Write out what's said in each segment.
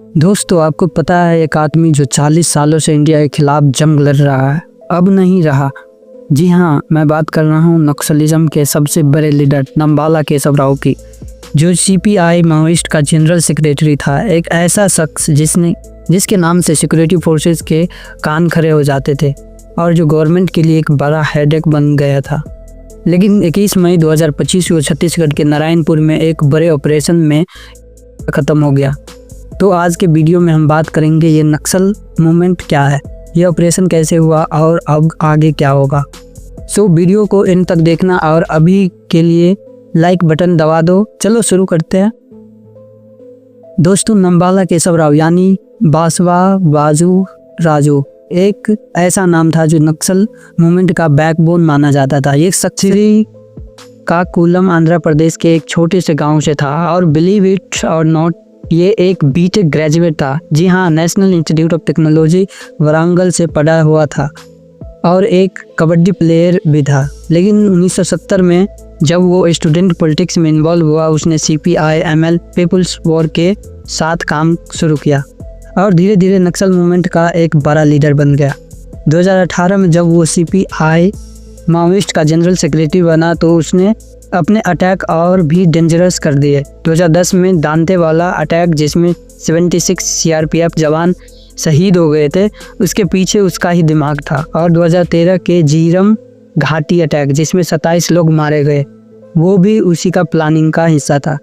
दोस्तों, आपको पता है एक आदमी जो 40 सालों से इंडिया के खिलाफ जंग लड़ रहा है, अब नहीं रहा। जी हाँ, मैं बात कर रहा हूँ नक्सलिज्म के सबसे बड़े लीडर नंबाला केशव राव की, जो सीपीआई माओइस्ट का जनरल सेक्रेटरी था। एक ऐसा शख्स जिसके नाम से सिक्योरिटी फोर्सेस के कान खड़े हो जाते थे और जो गवर्नमेंट के लिए एक बड़ा हेडेक बन गया था। लेकिन 21 मई 2025 को छत्तीसगढ़ के नारायणपुर में एक बड़े ऑपरेशन में ख़त्म हो गया। तो आज के वीडियो में हम बात करेंगे ये नक्सल मूवमेंट क्या है, ये ऑपरेशन कैसे हुआ और अब आगे क्या होगा। सो वीडियो को एंड तक देखना और अभी के लिए लाइक बटन दबा दो। चलो शुरू करते हैं। दोस्तों, नंबाला केशव राव यानी बासवा बाजू राजू एक ऐसा नाम था जो नक्सल मूवमेंट का बैकबोन माना जाता था। ये श्री काकुलम आंध्र प्रदेश के एक छोटे से गांव से था और बिलीव इट और नॉट ये एक बीटेक ग्रेजुएट था। जी हाँ, नेशनल इंस्टीट्यूट ऑफ टेक्नोलॉजी वरांगल से पढ़ा हुआ था और एक कबड्डी प्लेयर भी था। लेकिन 1970 में जब वो स्टूडेंट पॉलिटिक्स में इन्वॉल्व हुआ, उसने सीपीआई एमएल पीपुल्स वॉर के साथ काम शुरू किया और धीरे धीरे नक्सल मूवमेंट का एक बड़ा लीडर बन गया। 2018 में जब वो सीपीआई माओइस्ट का जनरल सेक्रेटरी बना तो उसने अपने अटैक और भी डेंजरस कर दिए। 2010 में दांतेवाला अटैक, जिसमें 76 सीआरपीएफ जवान शहीद हो गए थे, उसके पीछे उसका ही दिमाग था। और 2013 के जीरम घाटी अटैक, जिसमें 27 लोग मारे गए, वो भी उसी का प्लानिंग का हिस्सा था।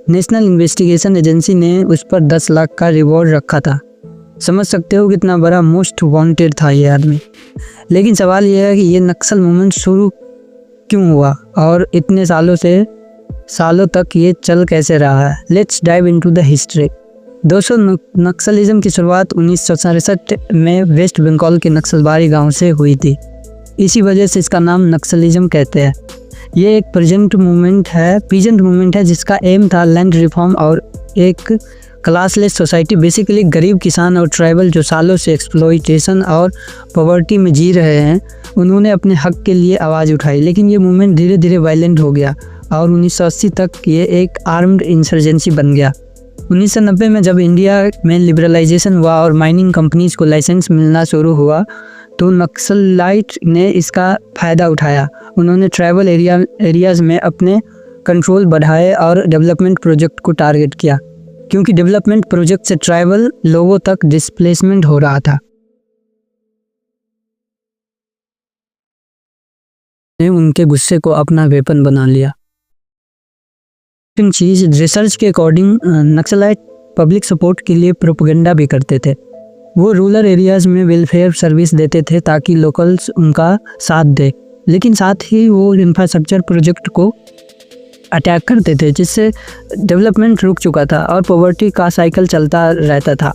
नेशनल इन्वेस्टिगेशन एजेंसी ने उस पर 10 लाख का रिवॉर्ड रखा था। समझ सकते हो कितना बड़ा मोस्ट वांटेड था ये आदमी। लेकिन सवाल यह है कि ये नक्सल मूवमेंट शुरू क्यों हुआ और इतने सालों तक ये चल कैसे रहा है। Let's dive into the history. दोस्तों, नक्सलिज्म की शुरुआत 1967 में वेस्ट बंगाल के नक्सलबारी गांव से हुई थी। इसी वजह से इसका नाम नक्सलिज्म कहते हैं। ये एक पीजेंट मूवमेंट है जिसका एम था लैंड रिफॉर्म और एक क्लासलेस सोसाइटी, बेसिकली गरीब किसान और ट्राइबल जो सालों से एक्सप्लॉइटेशन और पॉवर्टी में जी रहे हैं, उन्होंने अपने हक के लिए आवाज़ उठाई। लेकिन ये मूवमेंट धीरे धीरे वायलेंट हो गया और 1980 तक ये एक आर्म्ड इंसर्जेंसी बन गया। 1990 में जब इंडिया में लिबरलाइजेशन हुआ और माइनिंग कंपनीज को लाइसेंस मिलना शुरू हुआ तो नक्सलाइट ने इसका फ़ायदा उठाया। उन्होंने ट्राइबल एरियाज़ में अपने कंट्रोल बढ़ाए और डेवलपमेंट प्रोजेक्ट को टारगेट किया, क्योंकि डेवलपमेंट प्रोजेक्ट से ट्राइबल लोगों तक डिस्प्लेसमेंट हो रहा था। ने उनके गुस्से को अपना वेपन बना लिया। रिसर्च के अकॉर्डिंग नक्सलाइट पब्लिक सपोर्ट के लिए प्रोपेगेंडा भी करते थे। वो रूरल एरियाज़ में वेलफेयर सर्विस देते थे ताकि लोकल्स उनका साथ दे, लेकिन साथ ही वो इंफ्रास्ट्रक्चर प्रोजेक्ट को अटैक करते थे, जिससे डेवलपमेंट रुक चुका था और पॉवर्टी का साइकिल चलता रहता था।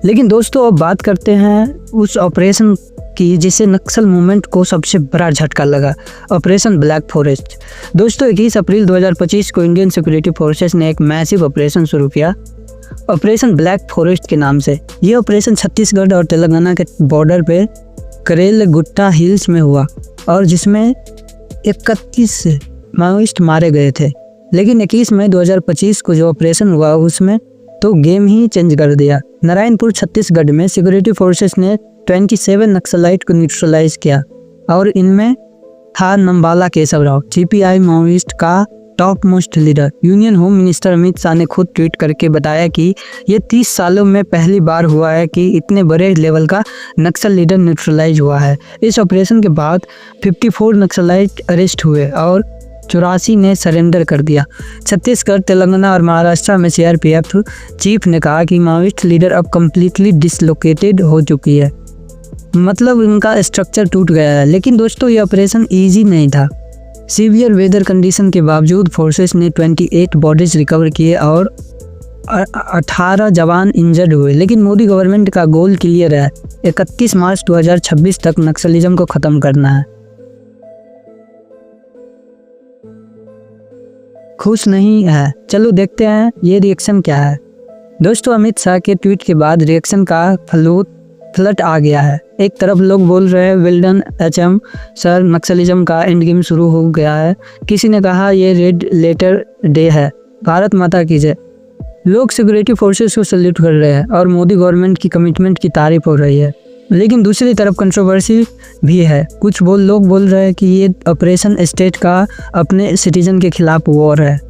लेकिन दोस्तों, अब बात करते हैं उस ऑपरेशन की जिससे नक्सल मूवमेंट को सबसे बड़ा झटका लगा, ऑपरेशन ब्लैक फॉरेस्ट। दोस्तों, 21 अप्रैल 2025 को इंडियन सिक्योरिटी फोर्सेस ने एक मैसिव ऑपरेशन शुरू किया, ऑपरेशन ब्लैक फॉरेस्ट के नाम से। ये ऑपरेशन छत्तीसगढ़ और तेलंगाना के बॉर्डर पे करेल गुट्टा हिल्स में हुआ और जिसमें 31 माओइस्ट मारे गए थे। लेकिन 21 मई 2025 को जो ऑपरेशन हुआ उसमें तो गेम ही चेंज कर दिया। नारायणपुर छत्तीसगढ़ में सिक्योरिटी फोर्सेस ने 27 नक्सलाइट को न्यूट्रलाइज किया और इनमें था नंबाला केशव राव, सीपीआई माओइस्ट का top most leader. Union home minister Amit Shah ने खुद ट्वीट करके बताया कि ये 30 सालों में पहली बार हुआ है कि इतने बड़े लेवल का नक्सल लीडर न्यूट्रलाइज हुआ है। इस ऑपरेशन के बाद 54 नक्सलाइट अरेस्ट हुए और 84 ने सरेंडर कर दिया। छत्तीसगढ़, तेलंगाना और महाराष्ट्र में सीआरपीएफ चीफ ने कहा कि माओइस्ट लीडर अब कम्प्लीटली डिसलोकेटेड हो चुकी है, मतलब उनका स्ट्रक्चर टूट गया है। लेकिन दोस्तों, ये ऑपरेशन ईजी नहीं था। सीवियर वेदर कंडीशन के बावजूद फोर्सेस ने 28 बॉडीज रिकवर किए और 18 जवान इंजर्ड हुए। लेकिन मोदी गवर्नमेंट का गोल क्लियर है, 31 मार्च 2026 तक नक्सलिज्म को ख़त्म करना है। खुश नहीं है? चलो देखते हैं ये रिएक्शन क्या है। दोस्तों, अमित शाह के ट्वीट के बाद रिएक्शन का फ्लड आ गया है। एक तरफ लोग बोल रहे हैं well done HM sir, Naxalism का एंड गेम शुरू हो गया है। किसी ने कहा ये रेड लेटर डे है, भारत माता की जय। लोग सिक्योरिटी फोर्सेस को सल्यूट कर रहे हैं और मोदी गवर्नमेंट की कमिटमेंट की तारीफ हो रही है। लेकिन दूसरी तरफ कंट्रोवर्सी भी है। कुछ लोग बोल रहे हैं कि ये ऑपरेशन स्टेट का अपने सिटीजन के खिलाफ वॉर है।